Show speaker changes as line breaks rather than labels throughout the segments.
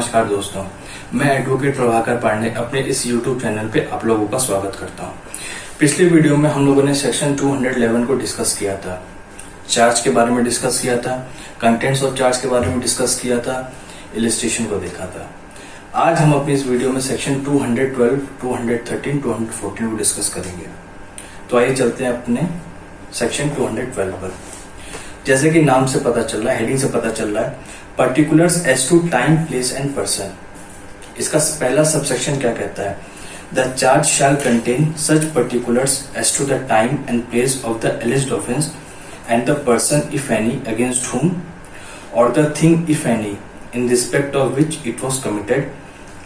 नमस्कार दोस्तों, मैं एडवोकेट प्रभाकर पांडे अपने इस YouTube चैनल पे आप लोगों का स्वागत करता हूँ। पिछले वीडियो में हम लोगों ने सेक्शन 211 को डिस्कस किया था, चार्ज के बारे में डिस्कस किया था, कंटेंट्स ऑफ चार्ज के बारे में डिस्कस किया था, इलिस्ट्रेशन को देखा था। आज हम अपनी इस वीडियो में सेक्शन 212, 213, 214 को डिस्कस करेंगे। तो आइए चलते हैं अपने सेक्शन 212 पर। जैसे कि नाम से पता चल रहा है, हेडिंग से पता चल रहा है, particulars as to time, place and person. इसका पहला सबसेक्शन क्या कहता है? The charge shall contain such particulars as to the time and place of the alleged offence and the person if any against whom or the thing if any in respect of which it was committed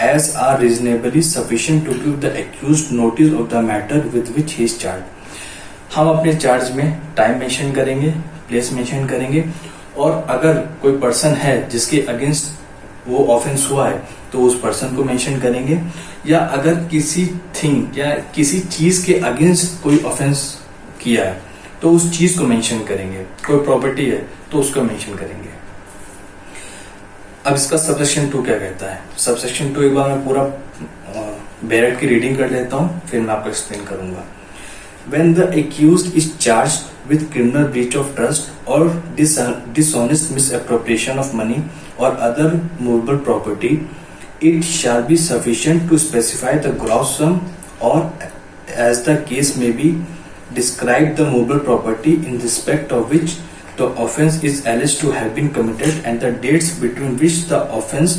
as are reasonably sufficient to give the accused notice of the matter with which he is charged। हम अपने charge में time mention करेंगे, place mention करेंगे, और अगर कोई person है जिसके अगेंस्ट वो ऑफेंस हुआ है तो उस पर्सन को मेंशन करेंगे, या अगर किसी थिंग या किसी चीज के अगेंस्ट कोई ऑफेंस किया है तो उस चीज को मेंशन करेंगे। कोई प्रॉपर्टी है तो उसको मेंशन करेंगे। अब इसका सबसेक्शन 2 क्या कहता है? सबसेक्शन 2 एक बार मैं पूरा बैरेट की रीडिंग कर लेता हूं, फिर मैं आपको एक्सप्लेन करूंगा। When the accused is charged with criminal breach of trust or dishonest misappropriation of money or other movable property, it shall be sufficient to specify the gross sum or, as the case may be, describe the movable property in respect of which the offence is alleged to have been committed and the dates between which the offence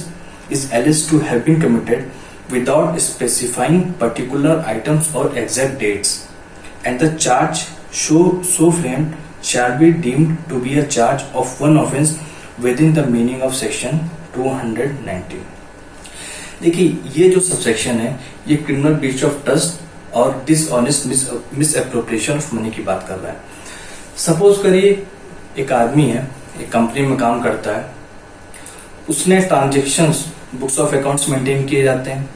is alleged to have been committed without specifying particular items or exact dates. And the charge so framed shall be deemed to be a charge of one offence within the meaning of section 219। देखिए, ये जो subsection है ये criminal breach of trust और dishonest misappropriation of money की बात कर रहा है। सपोज करिए एक आदमी है, एक कंपनी में काम करता है, उसने transactions, books of accounts maintain किए जाते हैं,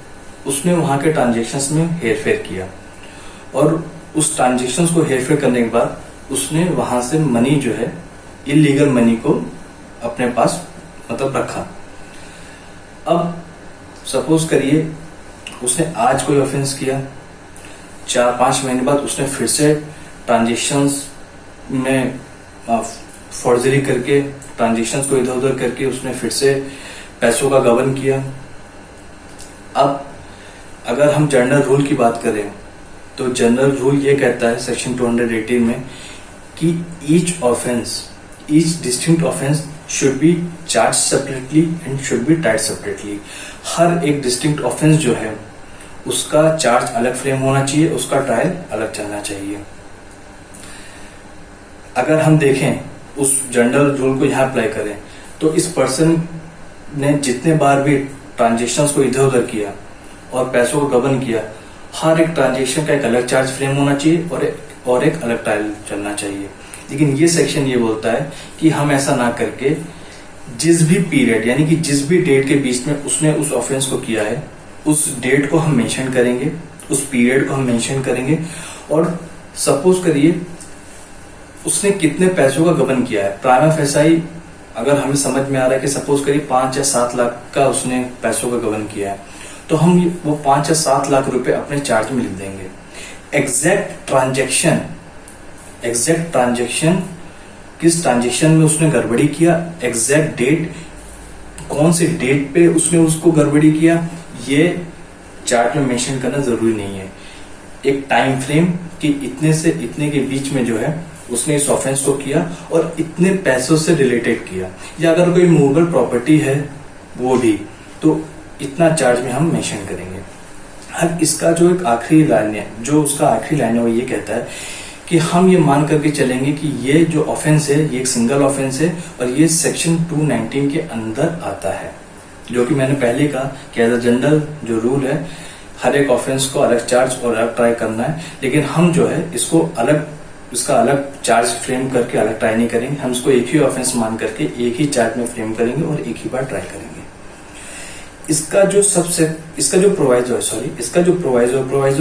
उसने वहां के ट्रांजेक्शन्स में हेरफेर किया और उस ट्रांजेक्शन्स को हेरफेर करने के बाद उसने वहां से मनी जो है, इलीगल मनी को अपने पास मतलब रखा। अब सपोज करिए उसने आज कोई ऑफेंस किया, 4-5 महीने बाद उसने फिर से ट्रांजेक्शन्स में फॉर्जरी करके, ट्रांजेक्शन्स को इधर उधर करके उसने फिर से पैसों का गबन किया। अब अगर हम जनरल रूल की बात करें तो जनरल रूल ये कहता है सेक्शन 218 में कि each distinct offence should be charge separately and should be tried separately. हर एक डिस्टिंक्ट ऑफेंस जो है उसका चार्ज अलग फ्रेम होना चाहिए, उसका ट्रायल अलग चलना चाहिए। अगर हम देखें उस जनरल रूल को यहाँ अप्लाई करें तो इस पर्सन ने जितने बार भी ट्रांजेक्शन्स को इधर उधर किया और पैसों को गबन किया, हर एक ट्रांजेक्शन का एक अलग चार्ज फ्रेम होना चाहिए और एक अलग ट्रायल चलना चाहिए। लेकिन ये सेक्शन ये बोलता है कि हम ऐसा ना करके जिस भी पीरियड यानी कि जिस भी डेट के बीच में उसने उस ऑफेंस को किया है उस डेट को हम मेंशन करेंगे, उस पीरियड को हम मेंशन करेंगे, और सपोज करिए उसने कितने पैसों का गबन किया है। प्राइमा फेसाई अगर हमें समझ में आ रहा है कि सपोज करिए 5 या 7 लाख का उसने पैसों का गबन किया है तो हम वो 5 या 7 लाख रुपए अपने चार्ज में लिख देंगे। एग्जैक्ट ट्रांजैक्शन किस ट्रांजैक्शन में उसने गड़बड़ी किया, एग्जैक्ट डेट, कौन सी डेट पे उसने उसको गड़बड़ी किया, ये चार्ट में मेंशन करना जरूरी नहीं है। एक टाइम फ्रेम कि इतने से इतने के बीच में जो है उसने इस ऑफेंस को किया और इतने पैसों से रिलेटेड किया, या अगर कोई मूवेबल प्रॉपर्टी है वो भी, तो इतना चार्ज में हम मेंशन करेंगे। अब इसका जो एक आखिरी लाइन है, जो उसका आखिरी लाइन है वो ये कहता है कि हम ये मान करके चलेंगे कि ये जो ऑफेंस है ये एक सिंगल ऑफेंस है और ये सेक्शन 219 के अंदर आता है, जो कि मैंने पहले कहा कि एज अ जनरल जो रूल है हर एक ऑफेंस को अलग चार्ज और अलग ट्राई करना है। लेकिन हम जो है इसका अलग चार्ज फ्रेम करके अलग ट्राई नहीं करेंगे, हम इसको एक ही ऑफेंस मान करके एक ही चार्ज में फ्रेम करेंगे और एक ही बार ट्राई करेंगे। इसका जो प्रोवाइजो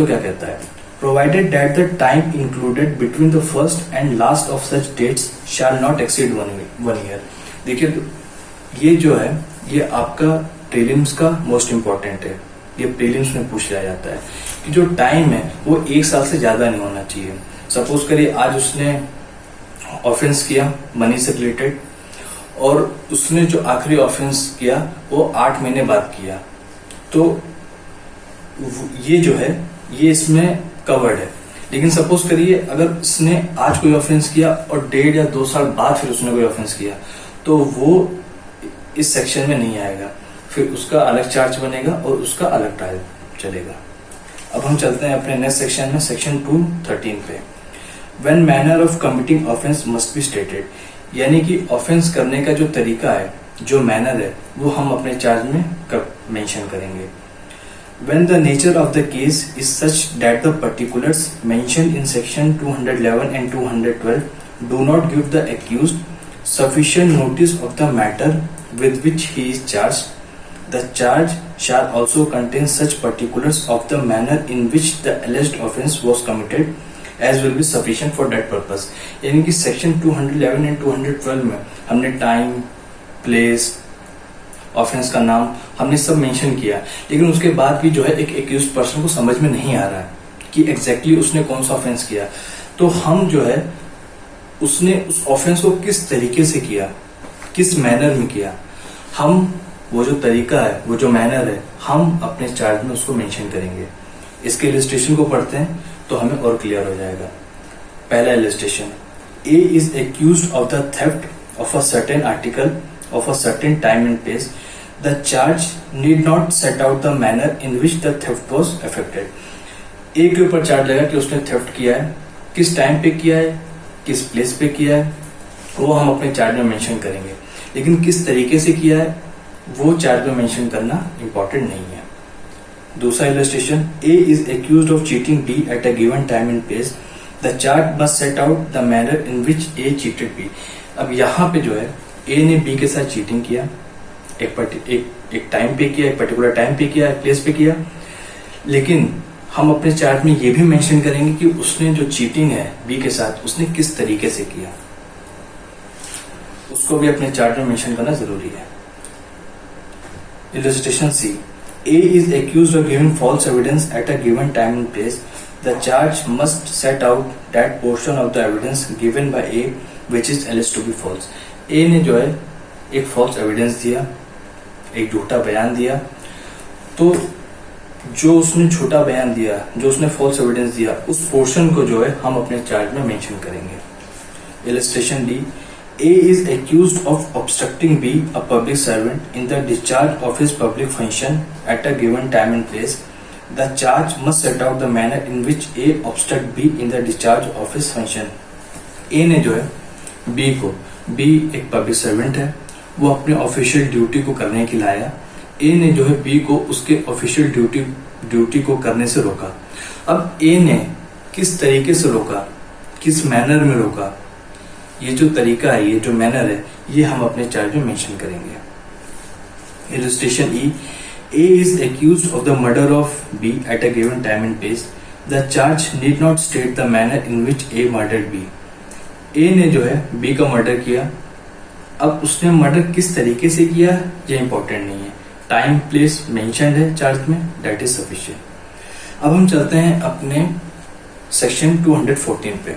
क्या कहता है? Provided that the time included between the first and last of such dates shall not exceed 1 year. देखिए ये जो है ये आपका प्रीलिम्स का मोस्ट इम्पोर्टेंट है, ये प्रीलिम्स में पूछ लिया जाता है कि जो टाइम है वो 1 साल से ज्यादा नहीं होना चाहिए। सपोज करिए आज उसने ऑफेंस किया मनी से रिलेटेड और उसने जो आखिरी ऑफेंस किया वो 8 महीने बाद किया, तो ये जो है ये इसमें कवर्ड है। लेकिन सपोज करिए अगर उसने आज कोई ऑफेंस किया और 1.5 या 2 साल बाद फिर उसने कोई ऑफेंस किया, तो वो इस सेक्शन में नहीं आएगा, फिर उसका अलग चार्ज बनेगा और उसका अलग ट्रायल चलेगा। अब हम चलते हैं अपने नेक्स्ट सेक्शन में, सेक्शन 213 पे। When manner of committing offence must be stated, यानी कि ऑफेंस करने का जो तरीका है, जो मैनर है, वो हम अपने चार्ज में मेंशन करेंगे। When the nature of the case is such that the particulars mentioned in section 211 and 212 do not give the accused sufficient notice of the matter with which he is charged, the charge shall also contain such particulars of the manner in which the alleged offence was committed as will be sufficient for that purpose। यानी कि section 211 and 212 में हमने time, place, offence का नाम हमने सब mention किया, लेकिन उसके बाद भी जो है एक एक्यूज्ड पर्सन को समझ में नहीं आ रहा है कि एग्जैक्टली उसने कौन सा ऑफेंस किया। तो हम जो है उसने उस ऑफेंस को किस तरीके से किया, किस मैनर में किया, हम वो जो तरीका है, वो जो मैनर है, हम अपने चार्ज में उसको मेंशन करेंगे। इसके इलस्ट्रेशन को पढ़ते हैं तो हमें और क्लियर हो जाएगा। पहला illustration, A is accused of the theft of a certain article of a certain time and place, the charge need not set out the manner in which the theft was effected। ए के ऊपर charge लगा कि उसने theft किया है, किस time पे किया है, किस प्लेस पे किया है, वो हम अपने चार्ज में मेंशन करेंगे, लेकिन किस तरीके से किया है वो चार्ज में मेंशन करना इंपॉर्टेंट नहीं है। दूसरा illustration, A is accused of cheating B at a given time and place, the charge must set out the manner in which A cheated B. अब यहाँ पे जो है ए ने बी के साथ चीटिंग किया, एक टाइम पे किया, एक पर्टिकुलर टाइम पे किया, एक प्लेस पे किया, लेकिन हम अपने चार्ट में ये भी मेंशन करेंगे कि उसने जो चीटिंग है बी के साथ उसने किस तरीके से किया, उसको भी अपने चार्ट में मेंशन करना जरूरी है। Illustration C, A is accused of giving false evidence at a given time and place, the charge must set out that portion of the evidence given by A which is alleged to be false. A ने जो है एक false evidence दिया, एक झूठा बयान दिया, तो जो उसने झूठा बयान दिया, जो उसने फॉल्स एविडेंस दिया, उस पोर्शन को जो है हम अपने चार्ज में मेंशन करेंगे। Illustration D, A is accused of obstructing B a public servant in the discharge of his public function at a given time and place, the charge must set out the manner in which A obstruct B in the discharge of his function. A ने जो है B को, B एक public servant है, वो अपने official duty को करने के लिए आया, ए ने जो है बी को उसके ऑफिशियल ड्यूटी को करने से रोका। अब ए ने किस तरीके से रोका, किस मैनर में रोका, ये जो तरीका है, ये जो मैनर है, ये हम अपने चार्ज में मेंशन करेंगे। Illustration E, A is accused of the murder of B at a given time and place, the charge need not state the manner in which A murdered B. A ने जो है B का murder किया, अब उसने murder किस तरीके से किया ये इंपॉर्टेंट नहीं है, टाइम प्लेस मेंशन्ड है चार्ज में, दैट इज सफिशिएंट। अब हम चलते हैं अपने सेक्शन 214 पे।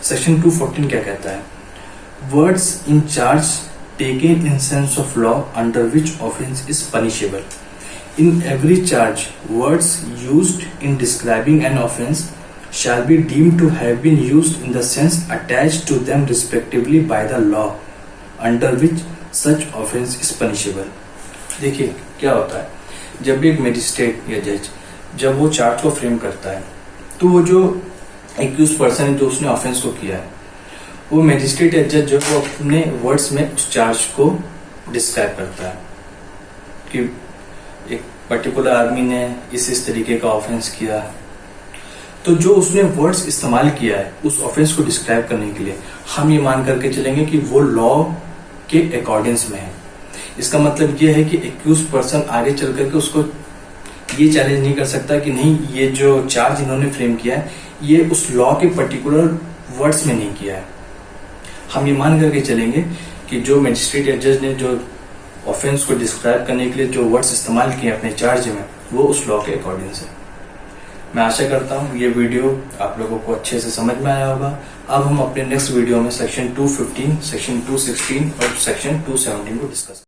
सेक्शन 214 क्या कहता है, words in charge taken in sense of law under which offence is punishable. In every charge words used in describing an offence shall be deemed to have been used in the sense attached to them respectively by the law under which such offence is punishable। देखिए क्या होता है, जब भी एक magistrate या जज जब वो चार्ज को फ्रेम करता है, तो वो जो एक्यूज पर्सन है जो उसने ऑफेंस को किया है, वो मजिस्ट्रेट या जज जो वो अपने वर्ड्स में उस चार्ज को डिस्क्राइब करता है कि एक पर्टिकुलर आदमी ने इस तरीके का ऑफेंस किया, तो जो उसने वर्ड्स इस्तेमाल किया है उस ऑफेंस को डिस्क्राइब करने के लिए, हम ये मान करके चलेंगे कि वो लॉ के अकॉर्डिंग्स में है। इसका मतलब ये है कि एक्यूज पर्सन आगे चल करके उसको ये चैलेंज नहीं कर सकता कि नहीं, ये जो चार्ज इन्होंने फ्रेम किया है ये उस लॉ के पर्टिकुलर वर्ड्स में नहीं किया है। हम ये मान करके चलेंगे कि जो मजिस्ट्रेट या जज ने जो ऑफेंस को डिस्क्राइब करने के लिए जो वर्ड्स इस्तेमाल किए अपने चार्ज में, वो उस लॉ के अकॉर्डिंग से। मैं आशा करता हूँ ये वीडियो आप लोगों को अच्छे से समझ में आया होगा। अब हम अपने नेक्स्ट वीडियो में सेक्शन 215, सेक्शन 216 और सेक्शन 217 को डिस्कस